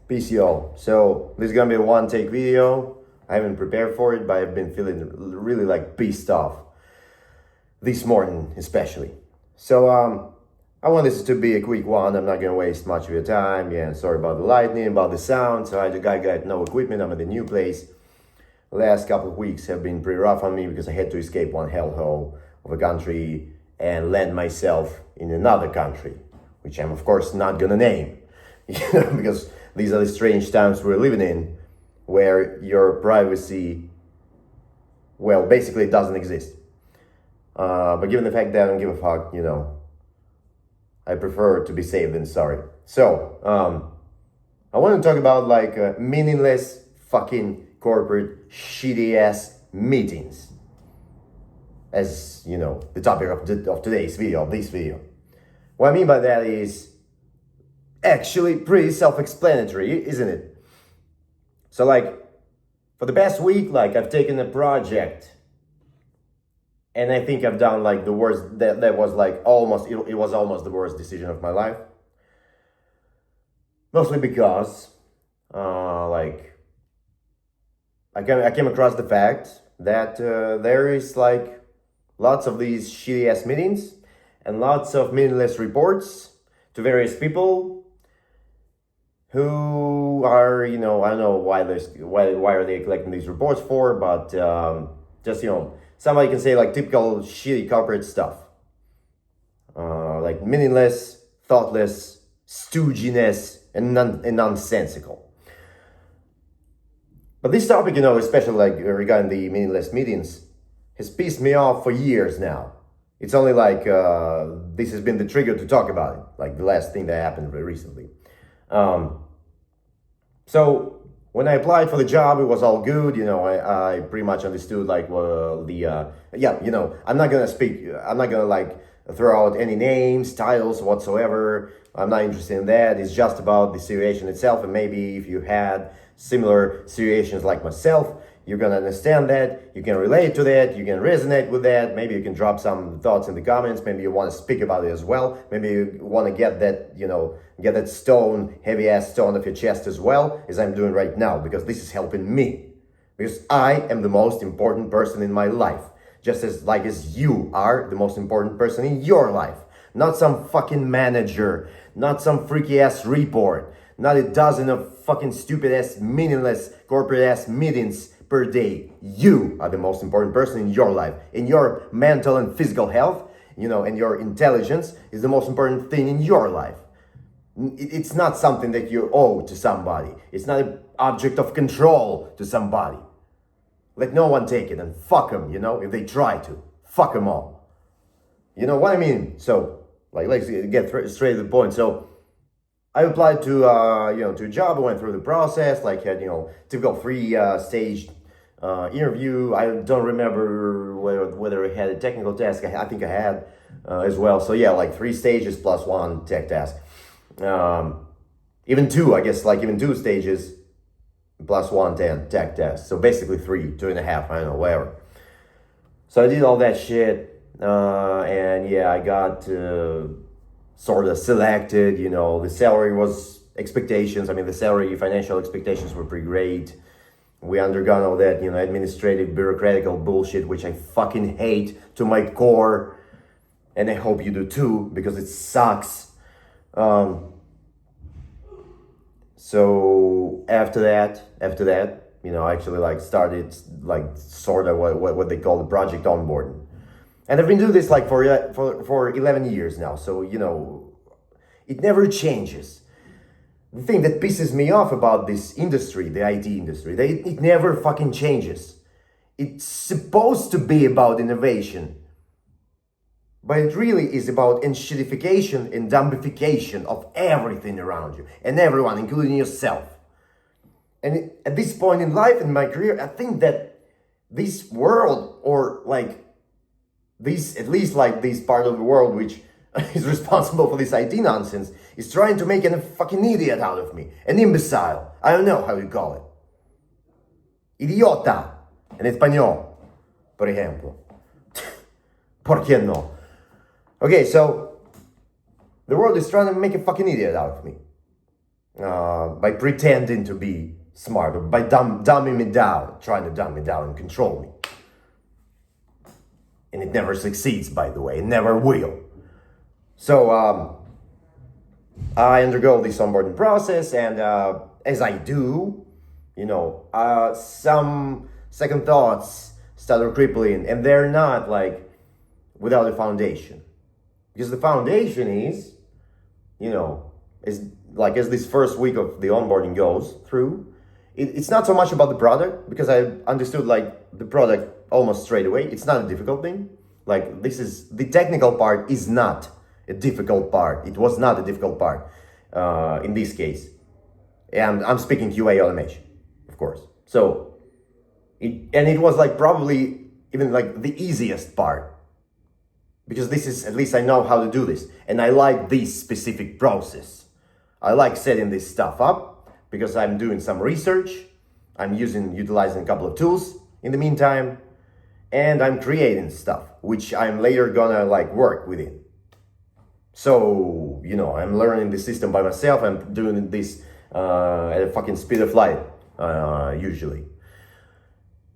PCO. So this is gonna be a one take video. I haven't prepared for it, but I've been feeling really like pissed off this morning, especially. So I want this to be a quick one. I'm not gonna waste much of your time. Yeah, sorry about the lightning, about the sound. So I got no equipment. I'm at the new place. The last couple of weeks have been pretty rough on me because I had to escape one hellhole of a country and land myself in another country, which I'm of course not gonna name, because these are the strange times we're living in, where your privacy, well, basically doesn't exist. But given the fact that I don't give a fuck, I prefer to be safe than sorry. So, I want to talk about like meaningless fucking corporate shitty ass meetings. As you know, the topic of today's video, of this video. What I mean by that is actually pretty self-explanatory, isn't it? So like, for the past week, like I've taken a project and I think I've done like the worst, that was like almost, it was almost the worst decision of my life. Mostly because, I came across the fact that there is like lots of these shitty ass meetings and lots of meaningless reports to various people who are, I don't know why are they collecting these reports for, but just, somebody can say like typical shitty corporate stuff. Like meaningless, thoughtless, stooginess, and nonsensical. But this topic, especially like regarding the meaningless meetings, has pissed me off for years now. It's only like this has been the trigger to talk about it, like the last thing that happened very recently. So when I applied for the job, it was all good. I pretty much understood like I'm not gonna like throw out any names, titles whatsoever. I'm not interested in that. It's just about the situation itself, and maybe if you had similar situations like myself, you're gonna understand that, you can relate to that, you can resonate with that. Maybe you can drop some thoughts in the comments. Maybe you want to speak about it as well. Maybe you want to get that, get that stone, heavy ass stone off your chest as well, as I'm doing right now, because this is helping me. Because I am the most important person in my life, just as you are the most important person in your life. Not some fucking manager, not some freaky ass report, not a dozen of fucking stupid ass, meaningless corporate ass meetings per day. You are the most important person in your life. In your mental and physical health, and your intelligence is the most important thing in your life. It's not something that you owe to somebody. It's not an object of control to somebody. Let no one take it, and fuck them, if they try to. Fuck them all. You know what I mean? So, let's get straight to the point. So, I applied to to a job. I went through the process, had typical three-stage interview. I don't remember whether it had a technical task. I think I had as well. So yeah, like 3 stages plus 1 tech task. Even 2, I guess, even 2 stages plus 1 tech test. So basically 2.5. I don't know, whatever. So I did all that shit, and yeah, I got sort of selected. The salary was expectations. The salary financial expectations were pretty great. We undergone all that, administrative, bureaucratical bullshit, which I fucking hate to my core. And I hope you do too, because it sucks. So after that, I actually started sort of what they call the project onboarding. And I've been doing this for 11 years now. So, it never changes. The thing that pisses me off about this industry, the IT industry, it never fucking changes. It's supposed to be about innovation, but it really is about enshittification and dumbification of everything around you and everyone, including yourself. And at this point in life, in my career, I think that this world, or at least this part of the world which is responsible for this IT nonsense, is trying to make a fucking idiot out of me. An imbecile. I don't know how you call it. Idiota. En español, por ejemplo. ¿Por qué no? Okay, so the world is trying to make a fucking idiot out of me. by pretending to be smart, or by dumbing me down, trying to dumb me down and control me. And it never succeeds, by the way. It never will. So I undergo this onboarding process, and as I do, some second thoughts start crippling, and they're not like without a foundation. Because the foundation is, as this first week of the onboarding goes through, it's not so much about the product, because I understood like the product almost straight away. It's not a difficult thing. Like, the technical part is not a difficult part. It was not a difficult part in this case. And I'm speaking QA automation, of course. So, it was like probably even like the easiest part. Because this is, at least I know how to do this. And I like this specific process. I like setting this stuff up because I'm doing some research. I'm utilizing a couple of tools in the meantime. And I'm creating stuff, which I'm later gonna like work within. So, I'm learning the system by myself. I'm doing this at a fucking speed of light, usually.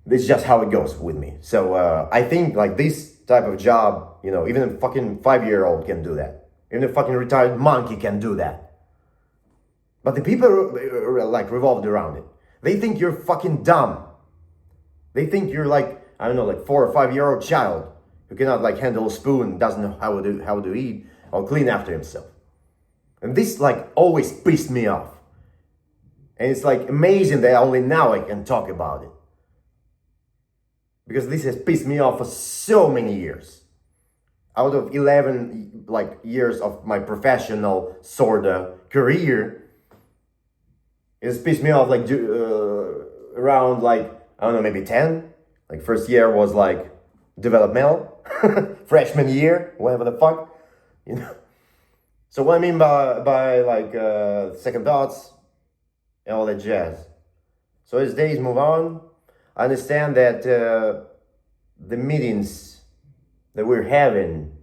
This is just how it goes with me. So I think like this type of job, even a fucking 5-year-old can do that. Even a fucking retired monkey can do that. But the people like revolved around it. They think you're fucking dumb. They think you're like, I don't know, like 4 or 5-year-old child who cannot like handle a spoon, doesn't know how to eat or clean after himself. And this like always pissed me off. And it's like amazing that only now I can talk about it. Because this has pissed me off for so many years. Out of 11 like years of my professional sorta career, it's pissed me off like around like, I don't know, maybe 10. Like first year was like developmental, freshman year, whatever the fuck, So what I mean by like second thoughts and all that jazz. So as days move on, I understand that the meetings that we're having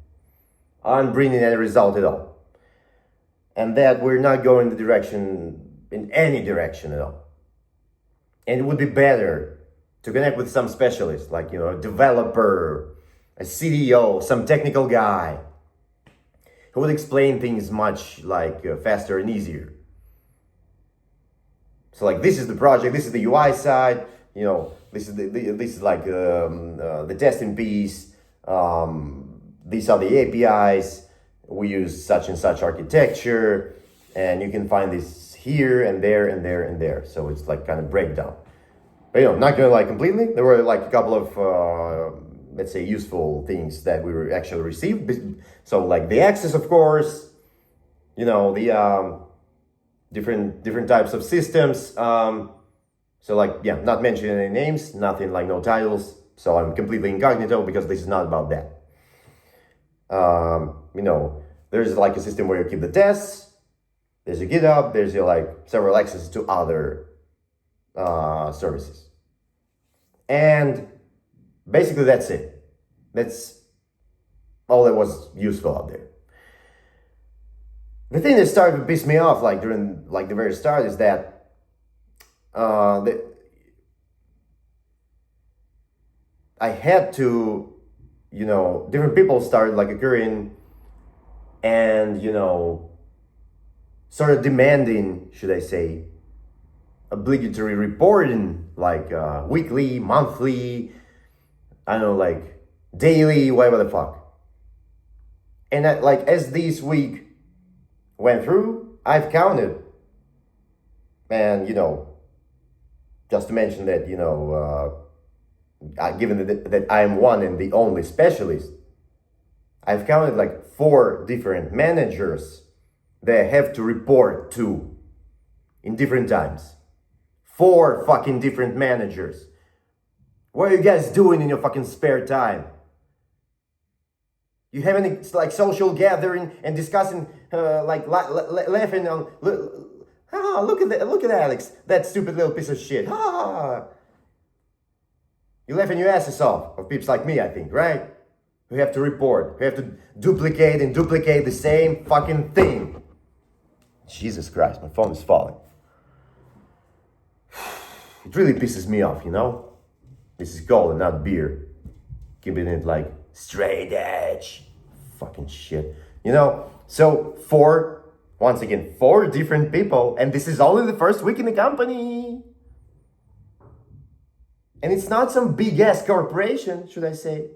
aren't bringing any result at all. And that we're not going in any direction at all. And it would be better to connect with some specialist, like, a developer, a CDO, some technical guy who would explain things much like faster and easier. So like, this is the project, this is the UI side, this is like the testing piece. These are the APIs. We use such and such architecture, and you can find this here and there and there and there. So it's like kind of breakdown. But not going like completely. There were like a couple of let's say useful things that we were actually received. So like the access, of course, the different types of systems. So like, yeah, not mentioning any names, nothing like no titles. So I'm completely incognito because this is not about that. There's like a system where you keep the tests. There's a GitHub. There's like several access to other services. And basically that's it. That's all that was useful out there. The thing that started to piss me off like during like the very start is that I had to, different people started like occurring and, sort of demanding, should I say, obligatory reporting, like weekly, monthly, I don't know, like daily, whatever the fuck. And that, like, as this week went through, I've counted. And, just to mention that, given that I am one and the only specialist, I've counted like 4 different managers that I have to report to in different times. 4 fucking different managers. What are you guys doing in your fucking spare time? You have any like social gathering and discussing, laughing on, look at Alex, that stupid little piece of shit. You're laughing your asses off of peeps like me, I think, right? Who have to report, who have to duplicate the same fucking thing. Jesus Christ, my phone is falling. It really pisses me off, you know? This is cola, not beer. Keeping it like straight edge. Fucking shit. You know? So, once again, 4 different people, and this is only the first week in the company. And it's not some big ass corporation, should I say.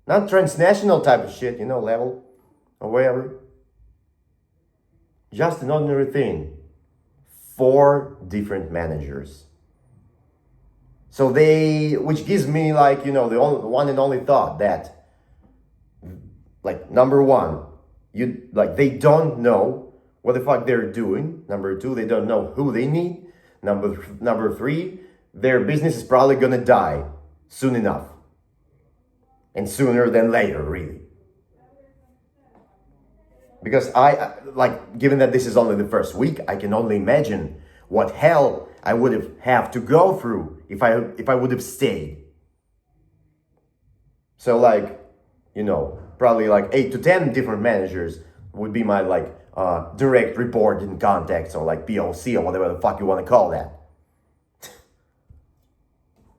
Not transnational type of shit, you know, level or whatever. Just an ordinary thing. 4 different managers. So which gives me like, you know, the one and only thought that, like, number 1, they don't know what the fuck they're doing. Number 2, they don't know who they need. Number 3, their business is probably gonna die soon enough. And sooner than later, really. Because given that this is only the first week, I can only imagine what hell I would have to go through if I would have stayed. So probably 8 to 10 different managers would be my direct report in contacts, or POC, or whatever the fuck you want to call that.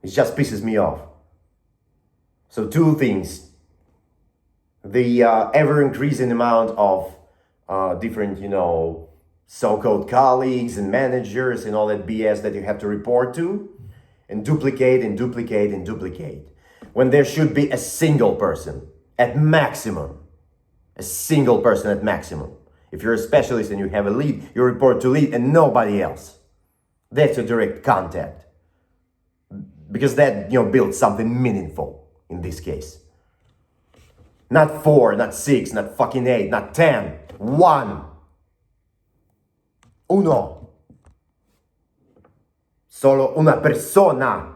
It just pisses me off. So 2 things. The ever-increasing amount of different, so-called colleagues and managers and all that BS that you have to report to, and duplicate and duplicate and duplicate. When there should be a single person at maximum. A single person at maximum. If you're a specialist and you have a lead, you report to lead and nobody else. That's a direct contact. Because that, builds something meaningful in this case. Not 4, not 6, not fucking 8, not 10. 1. Uno. Solo una persona.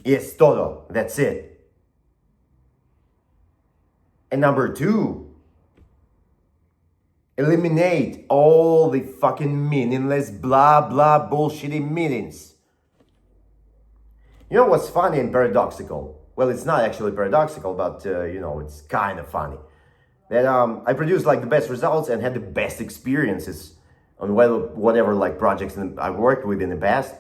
Y es todo. That's it. And number 2. Eliminate all the fucking meaningless blah blah bullshitty meetings. You know what's funny and paradoxical? Well, it's not actually paradoxical, but it's kind of funny. That I produced the best results and had the best experiences on whatever projects I've worked with in the past.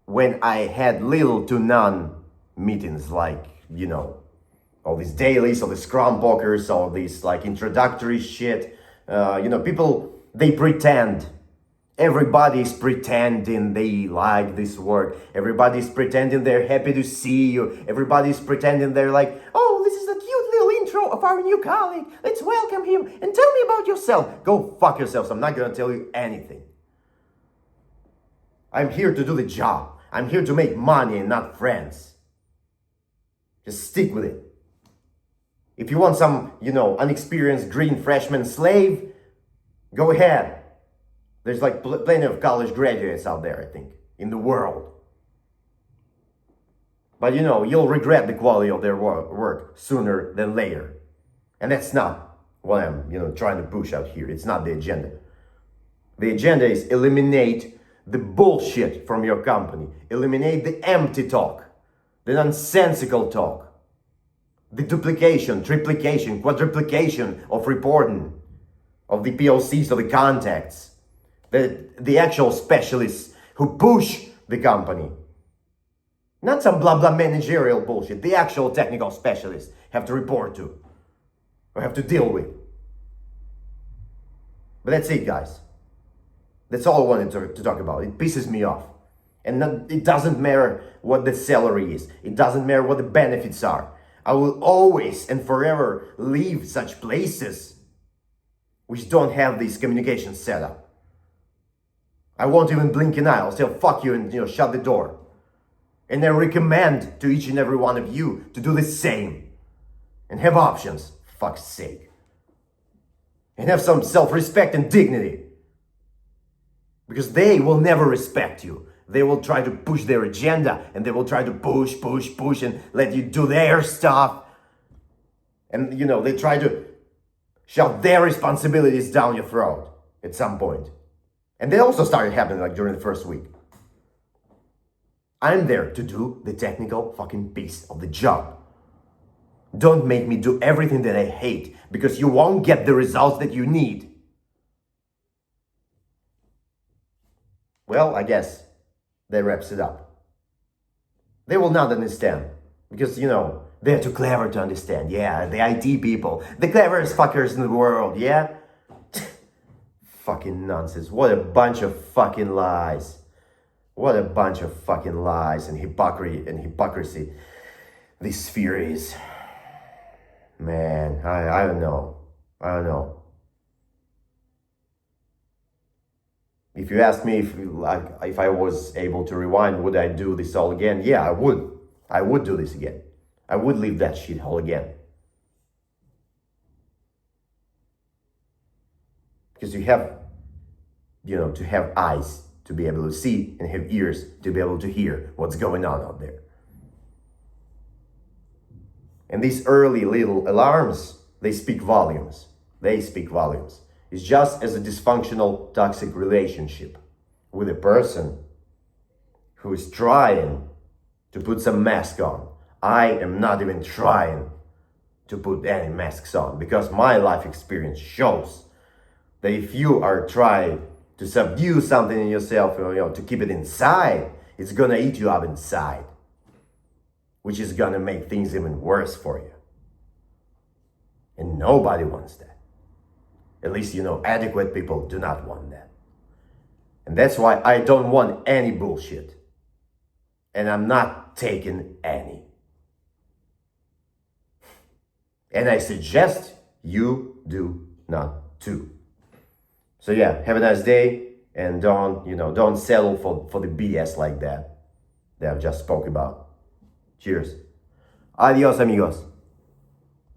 When I had little to none meetings, all these dailies, all the scrum pokers, all these introductory shit. People, they pretend. Everybody's pretending they like this work. Everybody's pretending they're happy to see you. Everybody's pretending they're oh, this is a cute little intro of our new colleague. Let's welcome him and tell me about yourself. Go fuck yourselves. I'm not gonna tell you anything. I'm here to do the job. I'm here to make money and not friends. Just stick with it. If you want some, unexperienced green freshman slave, go ahead. There's plenty of college graduates out there, I think, in the world. But you'll regret the quality of their work sooner than later. And that's not what I'm, trying to push out here. It's not the agenda. The agenda is eliminate the bullshit from your company. Eliminate the empty talk, the nonsensical talk, the duplication, triplication, quadruplication of reporting, of the POCs, of the contacts. The actual specialists who push the company. Not some blah blah managerial bullshit. The actual technical specialists have to report to or have to deal with. But that's it, guys. That's all I wanted to talk about. It pisses me off. And it doesn't matter what the salary is. It doesn't matter what the benefits are. I will always and forever leave such places which don't have this communication set up. I won't even blink an eye. I'll say fuck you and shut the door. And I recommend to each and every one of you to do the same. And have options, for fuck's sake. And have some self-respect and dignity. Because they will never respect you. They will try to push their agenda, and they will try to push and let you do their stuff. And they try to shove their responsibilities down your throat at some point. And they also started happening during the first week. I'm there to do the technical fucking piece of the job. Don't make me do everything that I hate, because you won't get the results that you need. Well, I guess that wraps it up. They will not understand, because, they're too clever to understand. Yeah, the IT people, the cleverest fuckers in the world, yeah? Fucking nonsense. What a bunch of fucking lies. What a bunch of fucking lies and hypocrisy this sphere is. Man, I don't know. I don't know. If you ask me if I was able to rewind, would I do this all again? Yeah, I would. I would do this again. I would leave that shithole again. Because you have, to have eyes to be able to see and have ears to be able to hear what's going on out there. And these early little alarms, they speak volumes. They speak volumes. It's just as a dysfunctional, toxic relationship with a person who is trying to put some mask on. I am not even trying to put any masks on, because my life experience shows that if you are trying to subdue something in yourself, to keep it inside, it's gonna eat you up inside, which is gonna make things even worse for you. And nobody wants that. At least, adequate people do not want that. And that's why I don't want any bullshit. And I'm not taking any. And I suggest you do not too. So yeah, have a nice day, and don't settle for the BS like that I've just spoke about. Cheers. Adios, amigos.